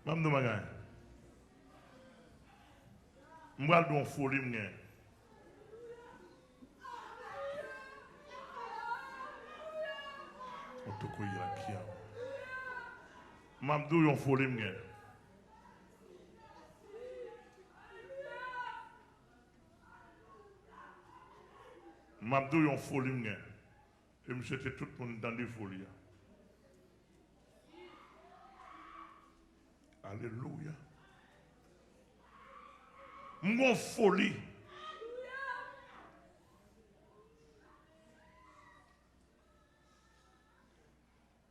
Mam nou magay. M'bral don folie m'gen. On te koy la kia. Mam dou yon folie m'gen. Mam dou yon folie m'gen. Et monsieur était tout le monde dans des folies. Alléluia. Mon folie.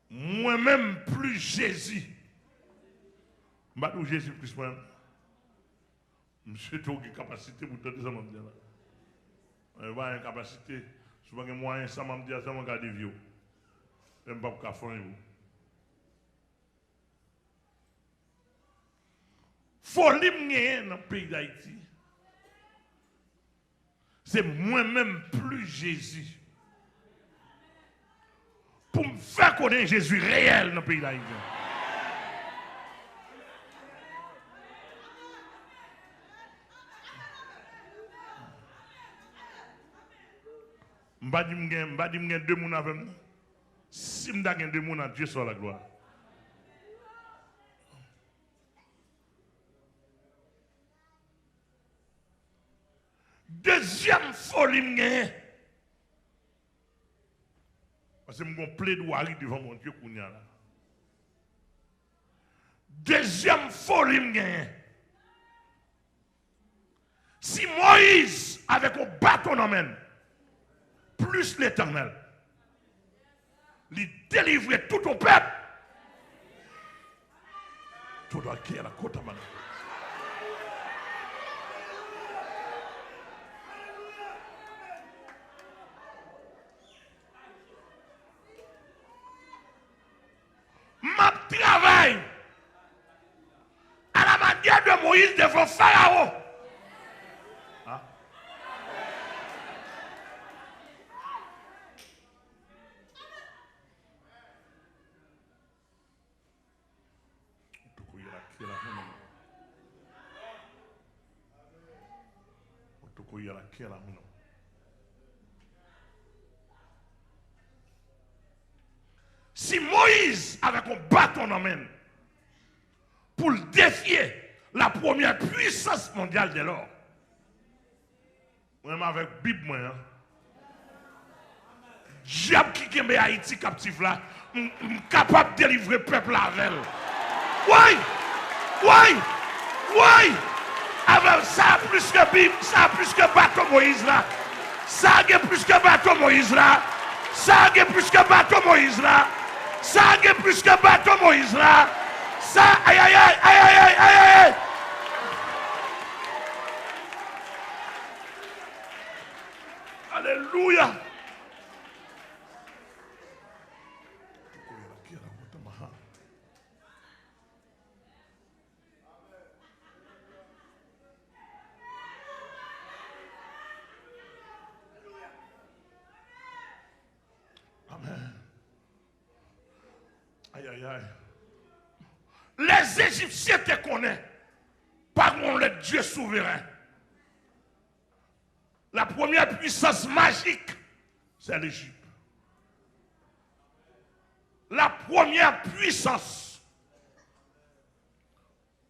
Moi-même plus Jésus. Maintenant Jésus plus moi. Monsieur a une capacité pour tenter ça m'a dit là. Il a une capacité souvent que moyen ça m'a dit ça m'a garder vieux. Même pas pour faire vous. Folie m'gagne dans le pays d'Haïti. C'est moi-même plus Jésus. Pour me faire connaître Jésus réel dans le pays d'Haïti. M'ba di m'gen 2 moun avec moi. Si m'da gen 2 moun, Dieu soit la gloire. Deuxième folie m'gen. Parce que m'gon plaidoirie devant mon Dieu kounya là. Deuxième folie m'gen. Si Moïse avec un bâton en main plus l'Éternel, il délivrait tout au peuple. Tout doit qui est la côte à madame. Ma travail à la manière de Moïse devant Pharaon. Si Moïse avec un bâton en main pour défier la première puissance mondiale de l'or, même avec Bible moi, diable qui est Haïti captif là, capable de délivrer le peuple avec elle. Oui. Avec ça plus que Bible, ça plus que bateau Moïse là. Ça a plus que bateau Moïse là. Ça a plus que bateau Moïse là. Ça a plus que bateau Moïse là. Ça aïe. Alléluia. Aïe. Les Égyptiens te connaissent par le Dieu souverain. La première puissance magique, c'est l'Égypte. La première puissance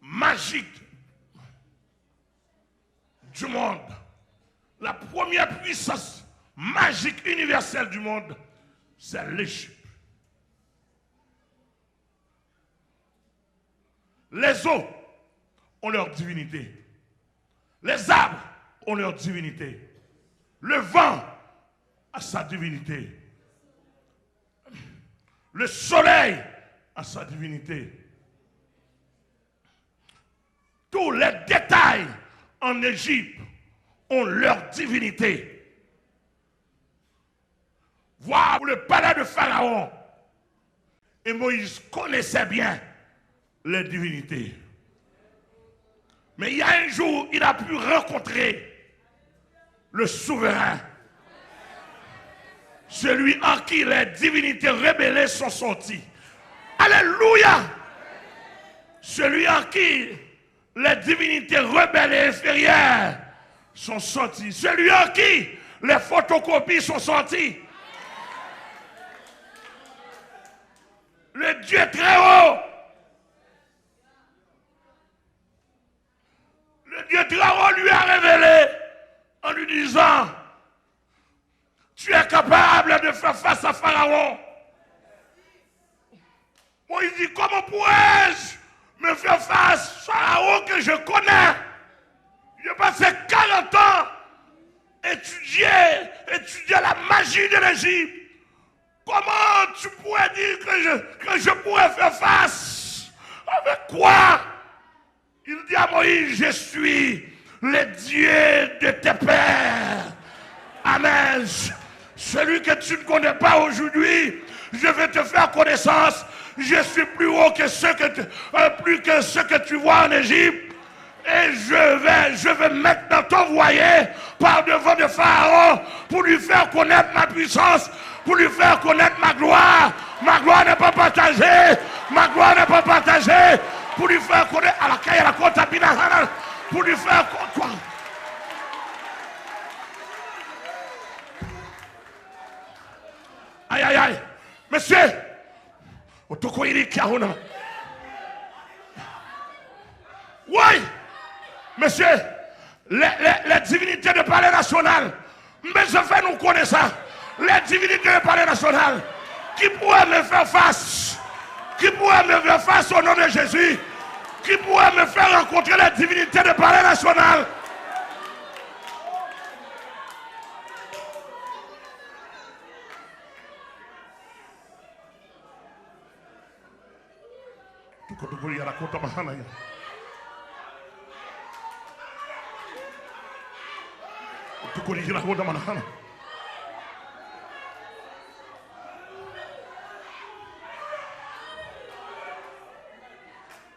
magique du monde, la première puissance magique universelle du monde, c'est l'Égypte. Les eaux ont leur divinité. Les arbres ont leur divinité. Le vent a sa divinité. Le soleil a sa divinité. Tous les détails en Égypte ont leur divinité. Voir le palais de Pharaon. Et Moïse connaissait bien les divinités. Mais il y a un jour, il a pu rencontrer le souverain. Celui en qui les divinités rebellées sont sorties. Alléluia! Celui en qui les divinités rebelles et inférieures sont sorties. Celui en qui les photocopies sont sorties. Le Dieu très haut. Le Dieu très haut lui a révélé en lui disant, tu es capable de faire face à Pharaon. Moïse dit, comment pourrais-je me faire face à Pharaon que je connais? J'ai passé 40 ans étudier la magie de l'Égypte. Comment tu pourrais dire que je pourrais faire face? Avec quoi? Il dit à Moïse, je suis le Dieu de tes pères. Amen. Celui que tu ne connais pas aujourd'hui, je vais te faire connaissance. Je suis plus haut que plus que ce que tu vois en Égypte. Et je vais maintenant t'envoyer par devant de Pharaon pour lui faire connaître ma puissance, pour lui faire connaître ma gloire. Ma gloire n'est pas partagée. Ma gloire n'est pas partagée. Pour lui faire connaître à la caille à la côte à Binahana. Pour lui faire quoi? Aïe aïe aïe. Monsieur, oui, monsieur, les divinités du palais national, mais je fais nous connaître ça. Les divinités du palais national, qui pourrait me faire face? Qui pourrait me faire face au nom de Jésus? Qui pourrait me faire rencontrer les divinités du palais national?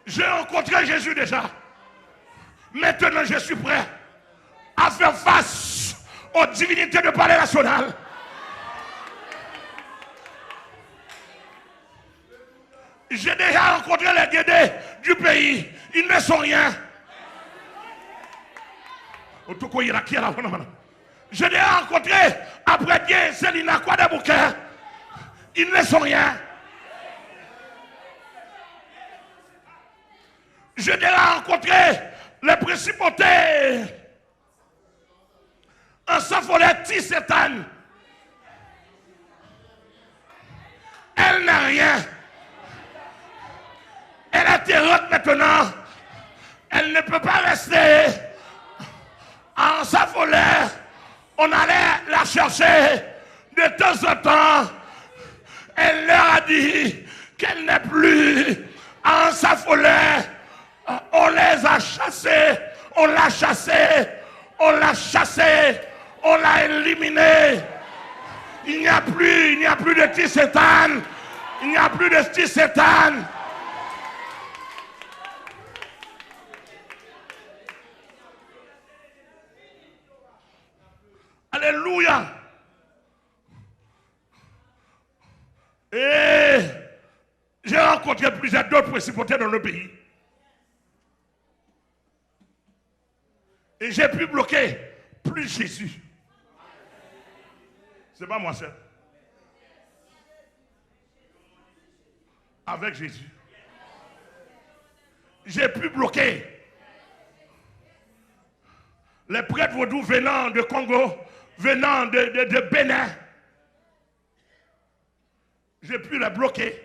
J'ai rencontré Jésus déjà. Maintenant, je suis prêt à faire face aux divinités du palais national. J'ai déjà rencontré les guédés du pays. Ils ne sont rien. J'ai déjà rencontré après-guerre Célina Kouadabouké. Ils ne sont rien. J'ai déjà rencontré les principautés en Safolet Tissétan. Elle n'a rien. Elle a terrote maintenant. Elle ne peut pas rester en Safolet. On allait la chercher de temps en temps. Elle leur a dit qu'elle n'est plus en Safolet. On les a chassés, on l'a chassé, on l'a chassé, on l'a éliminé. Il n'y a plus de Tissétan. Il n'y a plus de Tissétan. Alléluia. Et j'ai rencontré plusieurs d'autres principautés dans le pays. Et j'ai pu bloquer plus Jésus. C'est pas moi seul. Avec Jésus. J'ai pu bloquer les prêtres vaudous venant de Congo, venant de Bénin. J'ai pu les bloquer.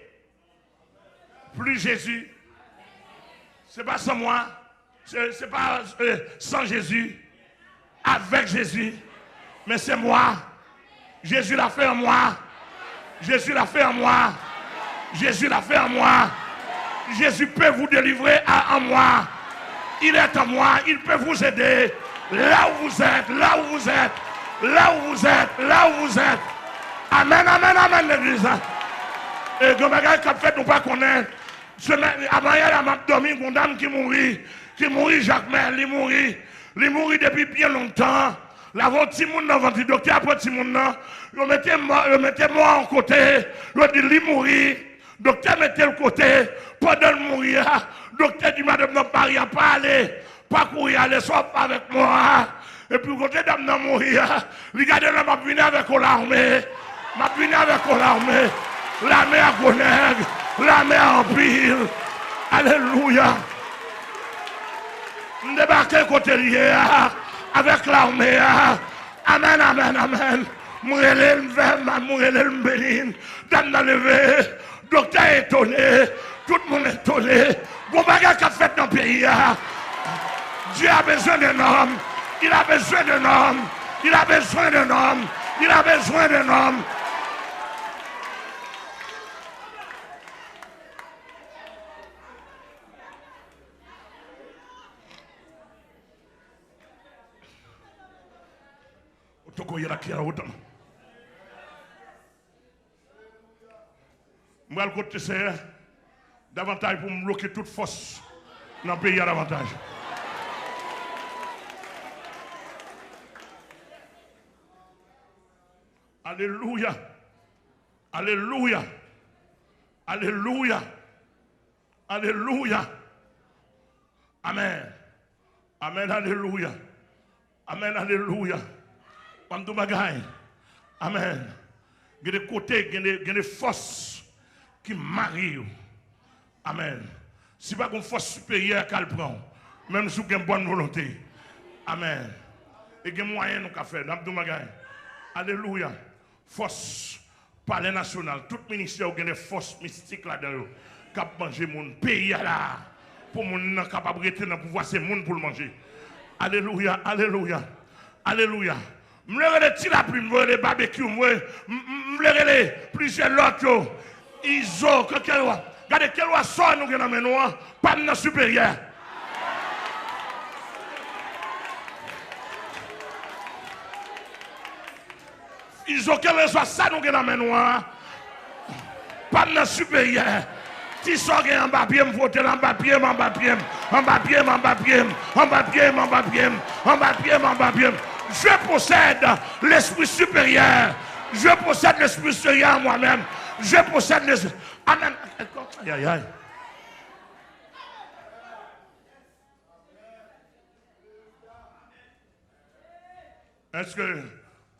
Plus Jésus. C'est pas sans moi. C'est pas sans Jésus, avec Jésus, mais c'est moi. Jésus l'a fait en moi. Jésus l'a fait en moi. Jésus l'a fait en moi. Jésus peut vous délivrer en moi. Il est en moi. Il peut vous aider là où vous êtes, là où vous êtes, là où vous êtes, là où vous êtes. Amen, amen, amen, l'église. Et comme ça fait, nous pas connaître. Avant hier, il m'a dormi une dame qui mourit. Qui mourit Jacques Mel, il mourit depuis bien longtemps. Là, avant petit monde dans le docteur, après petit monde, il mettait moi en côté, il dit, il mourit. Docteur mettez le côté, pendant le mourir, docteur dit madame non Maria pas aller, pas courir, aller soit pas avec moi. Et puis côté dame non mourir, regardez là m'a venu avec l'armée, m'a venu avec l'armée, l'armée à Goneg, l'armée à Empire. Alléluia. On débarque côté lié avec l'armée. Amen, amen, amen. Mourez le verbe, mourez le bénin. Dame n'a levé. Docteur est étonné. Tout le monde est étonné. Bon bagage qu'a fait dans le pays. Dieu a besoin d'un homme. Il a besoin d'un homme. Il a besoin d'un homme. Il a besoin d'un homme. Moi, le côté c'est davantage pour me bloquer toute force dans le pays à davantage. Alléluia. Alléluia. Alléluia. Alléluia. Amen. Amen. Alléluia. Amen. Alléluia. Amen. Il y a des côtés, il y a des forces qui marient. Amen. Si pas une force supérieure qu'elle prend, même si vous avez une bonne volonté. Amen. Et il y a des moyens de faire. Alléluia. Force palais national. Tout ministère a des forces mystiques là-dedans. Qui a mangé mon pays là. Pour mon capacité de pouvoir, c'est mon pour le manger. Alléluia. Alléluia. Alléluia. Je me suis la plume, je barbecue, je me plusieurs lots. Ils ont, regardez quel roi sort nous dans nous, pas de supérieur. Ils ont quel roi ça nous dans nous, pas de supérieur. Si sort en bas pied, me voter en bas pied, en bas pied, en bas pied, en bas pied, en bas pied, en bas pied, en bas pied, en bas pied. Je possède l'esprit supérieur. Je possède l'esprit supérieur moi-même. Je possède l'esprit. Amen. Aïe, aïe, aïe. Est-ce que,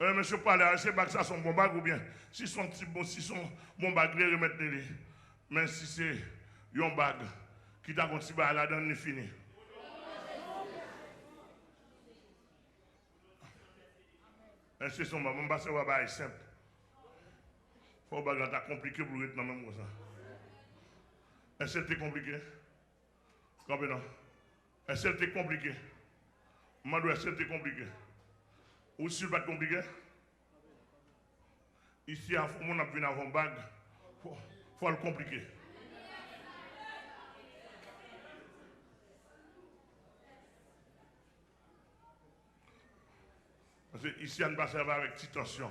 monsieur Palais, ces bagues, ça sont bons bagues ou bien? Si sont petits bons, si sont bons bagues, les remettez-les. Mais si c'est une bague qui t'a continué à la donne, fini. C'est son maman, c'est un simple. Il faut que c'est compliqué pour être dans le même comme ça. Est-ce que c'est compliqué? Comprenez? Est-ce que c'est compliqué? Est-ce que c'est compliqué? Ou si c'est compliqué? Ici, on a vu avant bague, il faut le compliquer. Parce que ici, on ne va pas servir avec petite tension.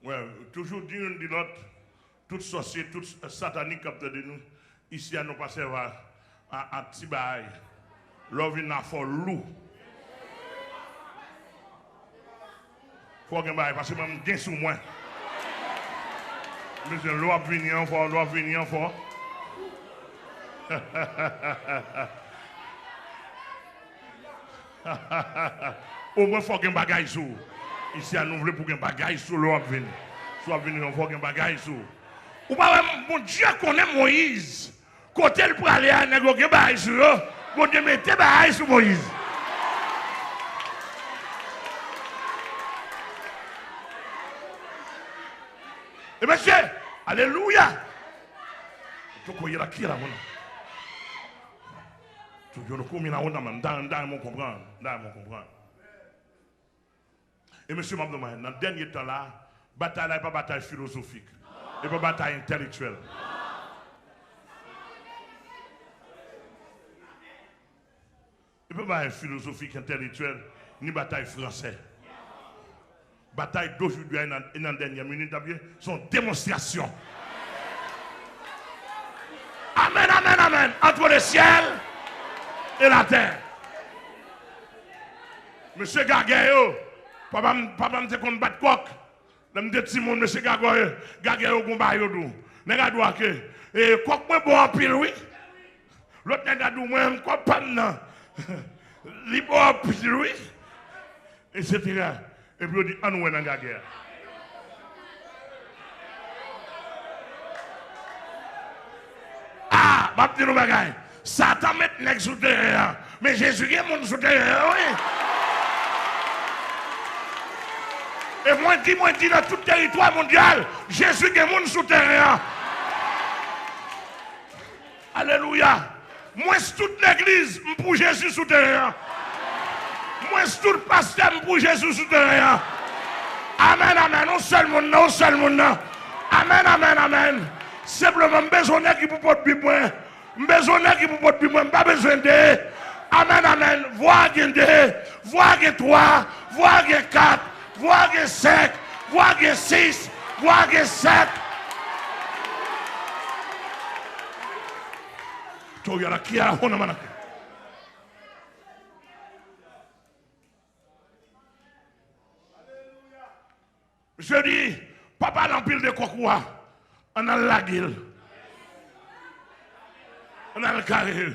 Ouais, toujours d'une de l'autre, toute sorcière, toute satanique capte de nous, ici, on ne va pas servir à Tibaï. L'homme n'a pas loup. Faut que parce que même bien sur moi. Mais je dois venir encore, doit venir encore. Au moins, il faut qu'il y ait un bagage sur. Ici, à nous voulons pour qu'il y ait un bagage sur l'eau. Soit venir, il faut qu'il y ait un bagage sur. Ou pas, mon Dieu connaît Moïse. Côté le pour aller à un bagage sur. Mon Dieu mettez un bagage sur Moïse. Et monsieur, alléluia. Tu connais la qui là, mon. Tu veux le commis là, dans comprendre. Et monsieur Mabdouma, dans le dernier temps là, bataille n'est pas bataille philosophique. Et pas bataille intellectuelle. Et pas bataille philosophique, intellectuelle, ni bataille française. Bataille d'aujourd'hui et dans la dernière minute, sont démonstrations. Amen, amen, amen. Entre le ciel et la terre. Monsieur Gargayo, Papa me dit qu'on bat coq. Je me dis petit monde monsieur Gagoye au combat yo dou. Nèg doit que et coq moi bon en pile oui. L'autre nèg a dou moi coq pas nan. Li bon en pile oui. Etc. Et puis on dit on ouais dans la guerre. Ah, m'a dit nous bagaille. Satan met nèg sous terre. Mais Jésus est mon sous terre oui. Et moi dis dans tout territoire mondial, Jésus est mon souterrain. Alléluia. Moi toute l'église pour Jésus souterrain. Moi tout pasteur pour Jésus souterrain. Amen, amen. Non seul monde, non seul monde. Amen, amen, amen. Simplement besoin qui pour porter bible. Besoin qui pour porter bible, pas besoin de. Amen, amen. Voir gen 2, voir gen 3, voir gen 4. Voir que 5, voir que 6, voir que 7. Tu regardes qui a la honte. Je dis, papa l'empile de cocoua, on a la gueule. On a le carré.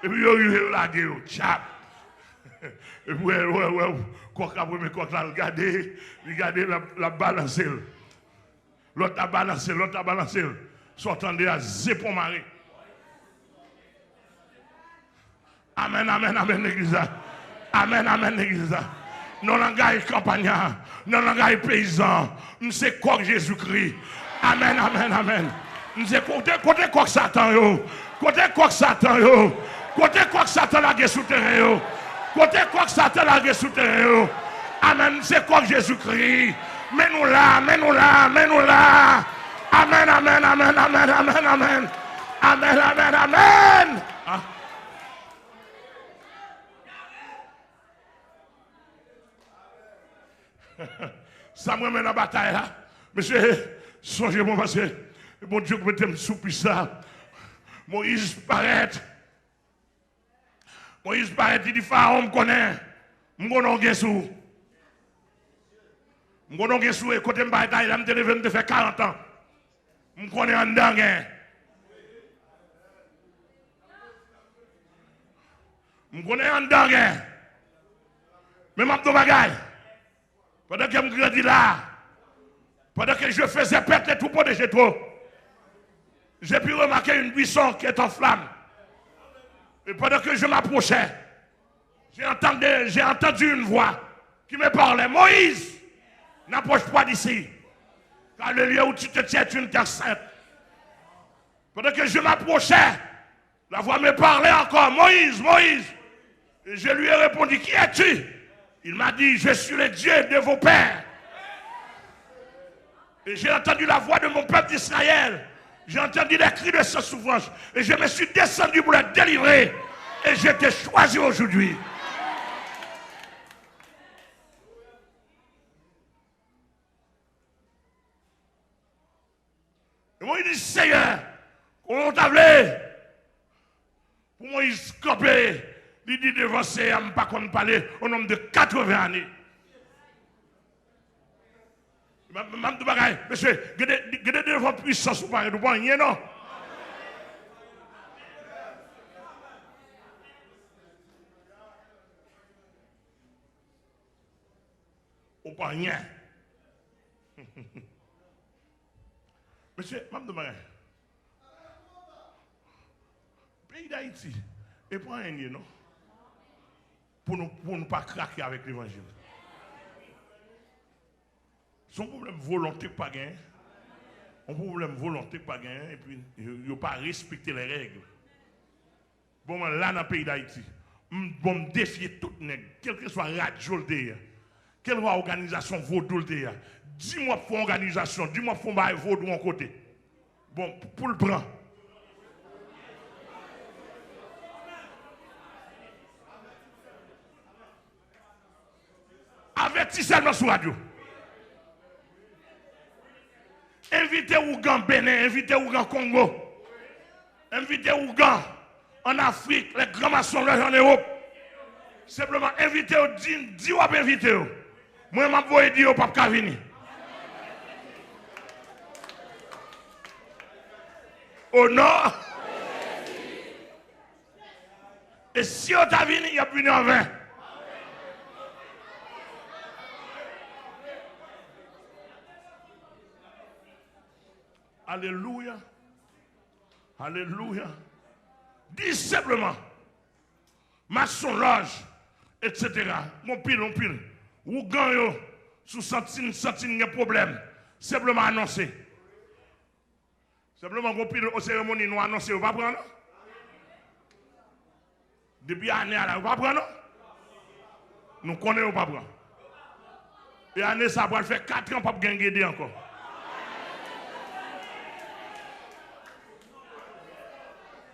Et puis, il y a la gueule, chap. Et puis, quoi regarder la balance. L'autre a balancé. S'entendait à Zépon Marie. Amen, amen, amen, l'église. Amen, amen, l'église. Non, langage campagnard, non, langage paysan. Nous c'est quoi Jésus-Christ. Amen, amen, amen. Nous c'est côté quoi Satan, yo. Côté quoi Satan, yo. Côté quoi Satan, la guerre souterraine, yo. Côté quoi Satan la guerre souterraine. Amen. C'est quoi Jésus-Christ? Mets-nous là. Amen, amen, amen, amen, amen, amen. Amen, amen, amen. Ah. Ça me met dans la bataille là. Monsieur, songez-moi parce que mon Dieu mettez me sous ça. Moïse paraît, il dit Pharaon me connaît. Je connais Guessou. Je connais Guessou et côté de bataille, je me fait 40 ans. Je connais en dingue. Je connais en dingue. Mais je suis bagaille. Pendant que je grandis là, pendant que je faisais perdre tout pour de trop, j'ai pu remarquer une buisson qui est en flamme. Et pendant que je m'approchais, j'ai entendu une voix qui me parlait. Moïse, n'approche pas d'ici. Car le lieu où tu te tiens est une terre sainte. Pendant que je m'approchais, la voix me parlait encore. Moïse, Moïse. Et je lui ai répondu, qui es-tu? Il m'a dit, je suis le Dieu de vos pères. Et j'ai entendu la voix de mon peuple d'Israël. J'ai entendu les cris de sa souffrance. Et je me suis descendu pour la délivrer. Et je t'ai choisi aujourd'hui. Et moi, il dit, Seigneur, on t'a appelé. Pour moi, il se camper. Il dit devant c'est à ne pas qu'on parler au nombre de 80 années. Monsieur, il y a devant puissance ou pas, vous rien non? Ou pas rien. Monsieur, je demande. Pays d'Haïti, et pas rien, non? Pour ne pas craquer avec l'évangile. Son problème volonté pas gagner. Un problème volonté pas gagner et puis il ne pas respecter les règles. Bon, là dans le pays d'Haïti, je me défier tout le monde, quel que soit radio, quelle soit organisation vaudou, dis-moi pour organisation, dis-moi pour vaudou en côté. Bon, pour le prendre. Avertissez-moi sur radio. Invitez Ougan Bénin, invitez Ougan Congo, invitez Ougan en Afrique, les grands maçons en Europe. Simplement invitez-vous, dis-vous à inviter-vous. Moi, je vais dire au pape venir. Au nom. Et si on t'a venu, il y a venu en vain. Alléluia. Alléluia. Dis simplement, maçonnage, etc. Mon pile, ou gagne sous centine, il y a problème. Simplement annoncer. Simplement, mon pile aux cérémonies, nous annoncer, vous ne pouvez pas prendre? Depuis l'année, vous ne pouvez pas prendre? Nous connaissons pas prendre. Et l'année, ça va faire 4 ans pour gagner encore.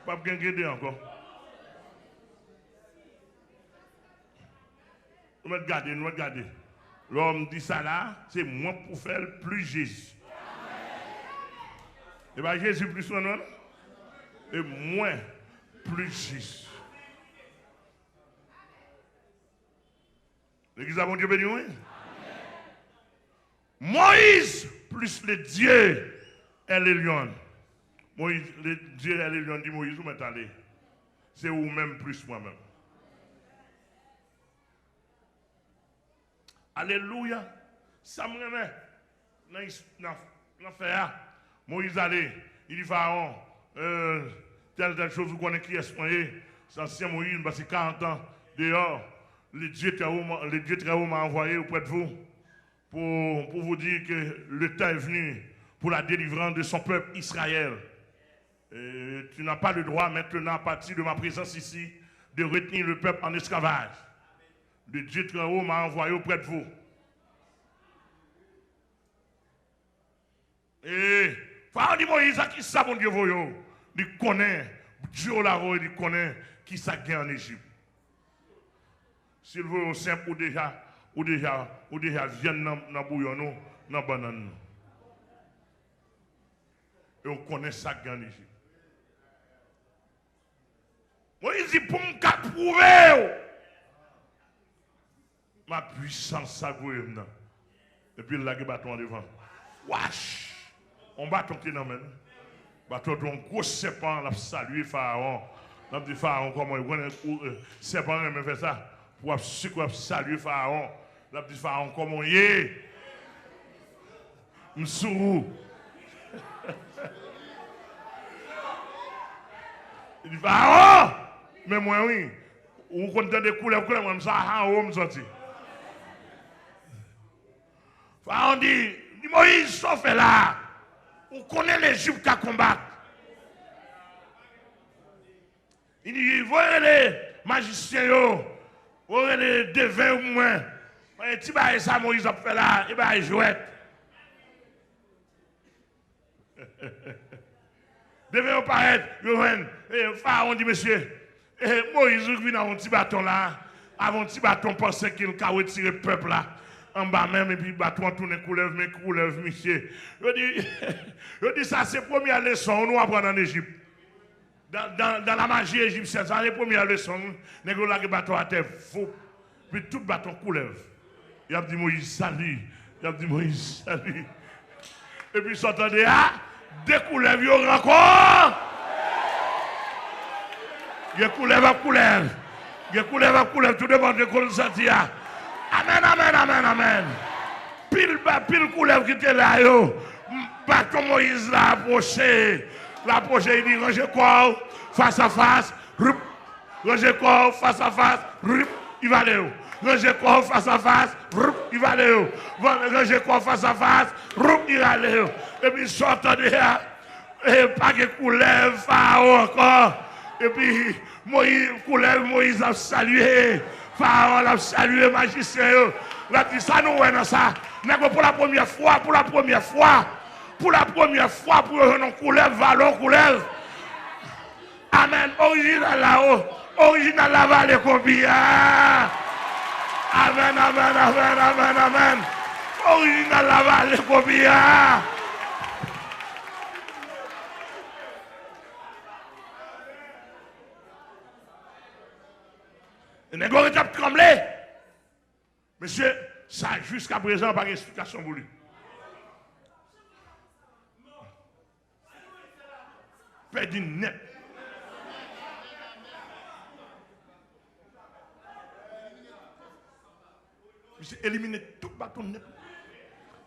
Pas gagner encore. Nous regardons. L'homme dit ça là, c'est moi pour faire plus Jésus. Et bien Jésus plus son nom. Et moins plus Jésus. L'église a mon Dieu béni, oui. Moïse plus le Dieu et les lions. Moïse, le Dieu et les lions dit Moïse, où m'est allé? C'est vous-même plus moi-même. Alléluia. Ça me remet dans l'affaire. Moïse allait, il dit Pharaon, telle chose, vous connaissez qui est moyen. C'est ancien Moïse, parce que 40 ans dehors, le Dieu très haut m'a envoyé auprès de vous pour vous dire que le temps est venu pour la délivrance de son peuple Israël. Et tu n'as pas le droit maintenant, à partir de ma présence ici, de retenir le peuple en esclavage. Le Dieu très haut m'a envoyé auprès de vous. Et Pharaon dit Moïse, qui ça mon Dieu voyou? Il connaît, Dieu là il connaît qui ça gagne en Égypte. S'il veut simple ou déjà viennent dans bouillon, dans banane. Et on connaît ça gagne en Égypte. Moïse dit pour me prouver ma puissance ça gouverne. Et puis là, il bâton devant. Wesh! On bâton qui dans main. Bâton un gros serpent, l'a salué Pharaon. L'a dit Pharaon comment il connaît serpent mais fait ça pour saluer Pharaon. L'a dit Pharaon comment il est. M'sou. Il dit Pharaon, mais moi oui. Ou content des couleurs moi ça en haut me sorti. Pharaon dit Moïse, sauf là, on connaît l'Égypte qui combattre. Il dit, voyez les magiciens, voyez les devins ou moins. Et tu vas ça, Moïse a fait là, il va jouer. Devins apparaître, Pharaon dit, monsieur, Moïse vient dans un petit bâton là, avant un petit bâton pensait qu'il a retiré le peuple là. En bas même, et puis le bâton tourne, coulève, monsieur. Je dis ça, c'est la première leçon nous apprendre en Égypte. Dans la magie égyptienne, c'est la première leçon. Nous avons le bâton à terre, faux. Puis tout le bâton coulève. Il a dit Moïse, salut. Il a dit Moïse, salut. Et puis, s'entendez, des coulèves, il y aura encore. Il y a coulève à coulève. Il y a coulève à coulève, tout dépend de quoi ça. Amen, amen, amen, amen. Pile couleur qui était là, yo. Bâton Moïse l'a approché. Il dit, rangez quoi face à face. Rangez quoi face à face. Il va aller où? Rangez quoi face à face. Il va aller où? Rangez quoi face à face. Il va aller où? Et puis, sortant de là. Et pas de couleur, Pharaon encore. Et puis, Moïse a salué. Pharaon a salué magicien. Il a dit ça nous dans ça. Pour la première fois, pour une couleur, vallon, couleur. Amen. Original là-haut. Original la vallée combien. Amen, amen, amen, amen, amen. Original la vallée combien. Et nous avons trembler. Monsieur, ça jusqu'à présent, pas d'explication pour lui. Perdu net. Monsieur, éliminer tout bâton net.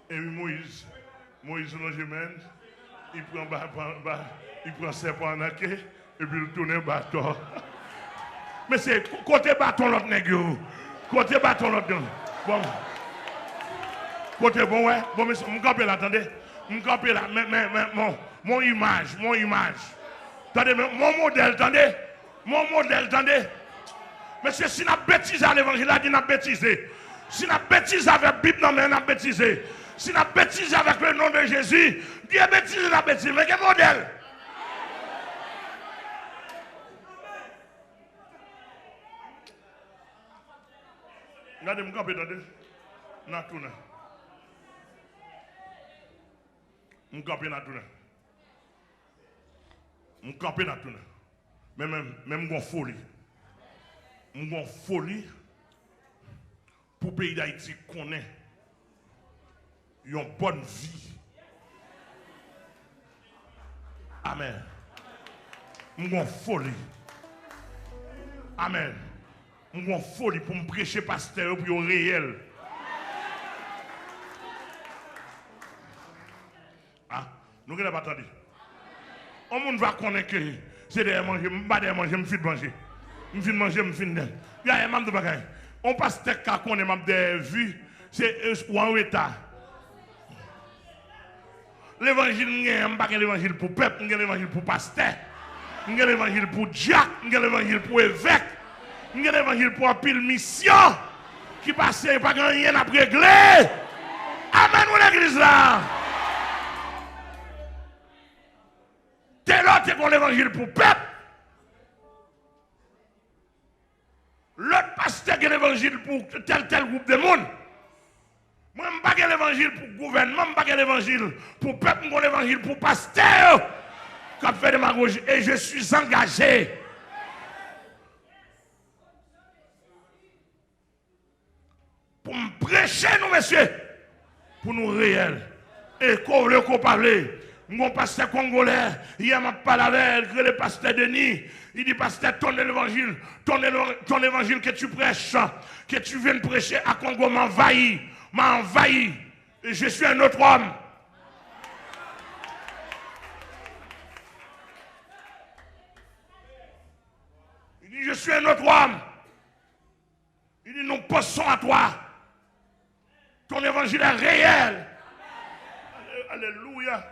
Et Moïse Longemaine, il prend serpent en naquet, et puis il tourne le bâton. Mais c'est côté bâton l'autre nègre. Côté bâton l'autre. Bon. Côté bon, ouais. Bon, mais mon campé là, attendez. Mon campé là, mais mon image. Attendez, mon modèle, attendez. Mon modèle, attendez. Mais c'est si n'a bêtisé à l'évangile, là, il n'a bêtisé. Si n'a bêtisé avec la Bible, non, mais il n'a bêtisé. Si n'a bêtisé avec le nom de Jésus, Dieu a bêtisé, n'a bêtisé. Mais quel modèle? Regardez, mon campé, attendez. N'a tout. Mon campé, n'a tout. Mon campé, n'a tout. Mais même mon folie. Mon folie pour le pays d'Haïti connaît une bonne vie. Amen. Mon folie. Amen. Mon folie pour me prêcher pasteur pour le réel. Ah, nous n'avons pas entendu. On monde va connaître que c'est des manger, je me fais manger. Je me manger, je me fais manger. Il y a un membre de bagaille. On passe tel cas qu'on est des vues, c'est en état. L'évangile, je n'ai pas l'évangile pour peuple, je n'ai l'évangile pour pasteur, je n'ai l'évangile pour diacre, je n'ai l'évangile pour évêque, je n'ai l'évangile pour un pile mission qui passe pas rien à régler. Amen, mon église là. Tel autre qu'on l'évangile pour peuple. L'autre pasteur qui a l'évangile pour tel groupe de monde. Moi, je n'ai pas l'évangile pour le gouvernement, je n'ai pas l'évangile pour le peuple, je n'ai l'évangile pour le pasteur. Qui fait démagogie. Et je suis engagé. Pour me prêcher, nous, messieurs. Pour nous réels. Et qu'on veut qu'on parle. Mon pasteur congolais, hier m'a parlé avec le pasteur Denis. Il dit, pasteur, ton évangile que tu prêches, que tu viens de prêcher à Congo m'a envahi. Et je suis un autre homme. Il dit, je suis un autre homme. Il dit, nous pensons à toi. Ton évangile est réel. Alléluia.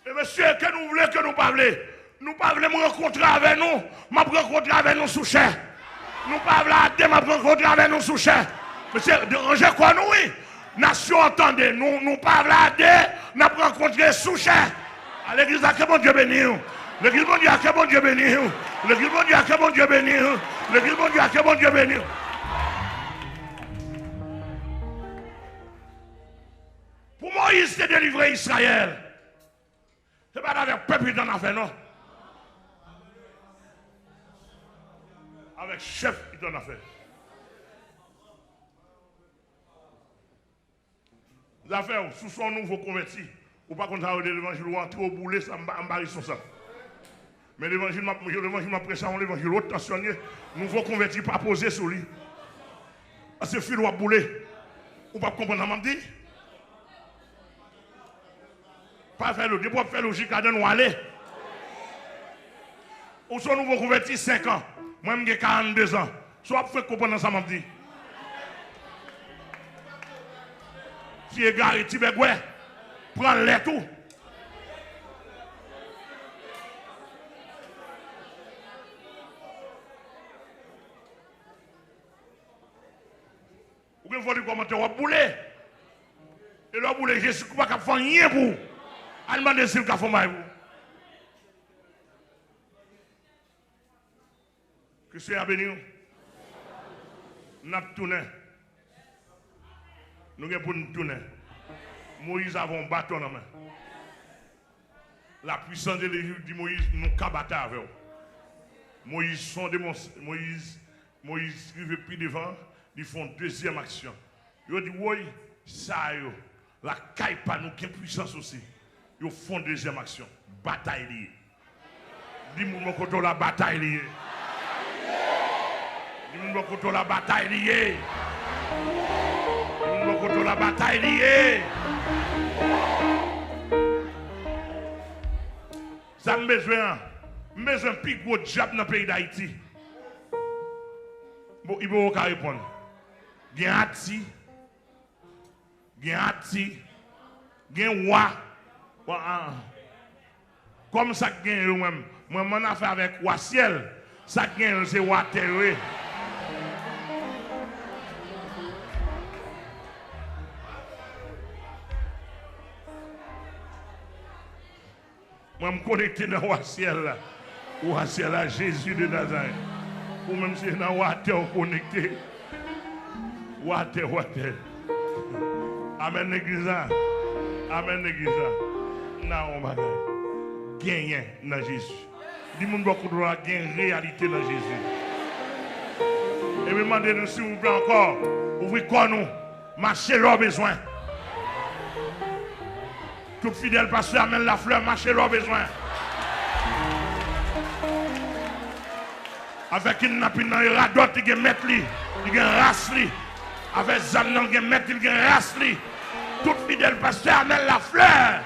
Et monsieur, que nous voulons que nous parlions. Nous parlons de rencontrer avec nous. Je rencontrer avec nous sous chair. Nous parlons de rencontrer avec nous sous chair. Monsieur, dérangez quoi nous, oui? Nation, entendez, nous parlons de nous rencontrer sous chair. À l'église, à quel bon Dieu béni. L'église, bon Dieu, à quel bon Dieu béni. L'église, bon Dieu, à quel bon Dieu béni. L'église, bon Dieu, à quel bon Dieu béni. Pour Moïse, c'est délivrer Israël. Ce n'est pas avec le peuple qui en a fait, non. Avec le chef qui en a fait. Les affaires, sous son nouveau converti, ou pas contre l'évangile, ou entrer au boulet, ça me son ça. Mais l'évangile m'a prêché, l'évangile haute tensionné, nouveau converti, pas posé sur lui. C'est fil ou boulet. Ou pas comprendre, m'a dit. Pas faire le pour faire logique à nous aller. Ou son nouveau converti 5 ans. Moi, j'ai 42 ans. Soit fait comprendre ça, m'a dit. Si est garé, tu veux prends les tout. Ou bien, il faut dire comment tu vas bouler. Et là, bouler, je suis pas capable de faire rien pour. Elle m'a dit si le cas fait mal. Que c'est à bénir. Nous avons tourné. Nous avons pour nous tourner. Moïse a un bâton dans la main. La puissance de Moïse, nous avons battu avec eux. Moïse Moïse arrive plus devant, ils font deuxième action. Ils disent, oui, ça, la caille pas nous, qui puissance aussi. Ils font deuxième action. Bataille liée. Dis-moi qu'on la bataille liée. Dis-moi qu'on la bataille liée. Dis-moi qu'on la bataille liée. Ça me besoin un plus gros job dans le pays d'Haïti. Bon, il faut répondre. Gen Hati, gen Wa. Comme ça gen moi-même, moi m'en affaire avec Wa ciel, ça gen c'est Wa terre. Moi me connecter dans Wa ciel là. Wa ciel là Jésus de Nazareth. Ou même si dans Wa terre connecté. Water. Amen l'église. Amen l'église. Non, bagay. Gagné dans Jésus. Dis-moi beaucoup de gain réalité dans Jésus. Et me demandez-nous s'il vous plaît encore. Ouvrez quoi nous. Marchez leur besoin. Tout fidèle pasteur amène la fleur, marchez leur besoin. Avec une napine dans le radot, il y a mettre li, il y a race li. Avec Zam dans le mettre, il y a race li. Tout fidèle pasteur amène la fleur.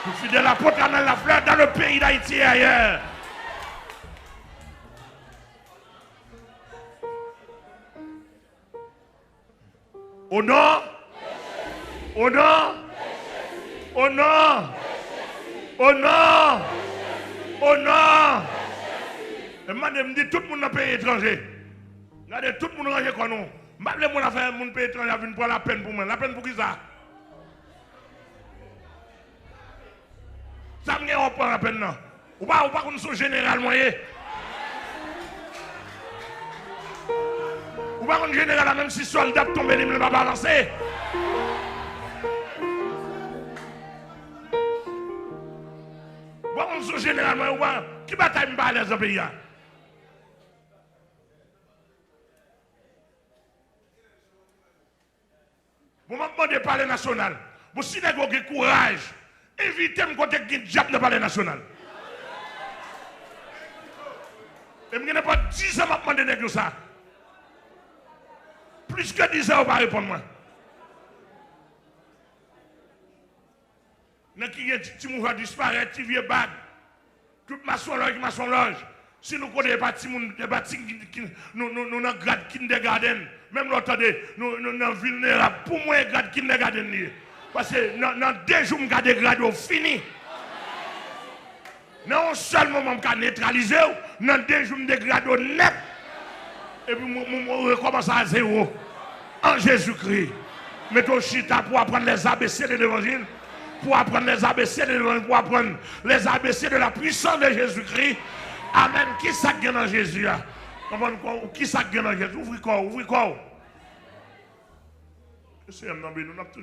Tout fidèle apôtre amène la fleur dans le pays d'Haïti et ailleurs. Au nom, au nom, au nom, au nom, au nom. Et madame me dit tout le monde dans le pays étranger. Regardez, tout le monde range comme nous. Je ne sais pas si mon pays étranger vient prendre la peine pour moi. La peine pour qui ça? Ça me dit on prend la peine non. Ou pas qu'on soit général moyen. Ou pas qu'on général même si soldat tombe, il ne va pas avancer. Ou pas qu'on soit général moyen ou pas. Qui bataille me parle dans ce pays? Vous m'avez demandé de parler national. Vous si vous avez courage, évitez-moi quand vous avez un diable de parler national. Et je n'ai pas 10 ans à demander de ça. Plus que 10 ans, vous ne pas répondre moi. Dans qui est petit mouvement disparaître, petit vieux bag. Toute ma loge. Si nous connaissons pas des bâtiments qui nous avons grade kindergarten, même l'autre, nous sommes vulnérables. Pour moi, grade kindergarten. Parce que dans 2 jours, nous avons des grades finis. Dans un seul moment, nous avons neutralisé. Dans 2 jours, nous avons des grades net. Et puis, nous recommençons à zéro. En Jésus-Christ. Mettons chita pour apprendre les ABC de l'évangile. Pour apprendre les ABC de l'évangile. Pour apprendre les ABC de la puissance de Jésus-Christ. Amen. Qui ça gagne dans Jésus? Qui ça gagne dans Jésus? Ouvrez quoi? C'est un nom, nous n'avons pas tout.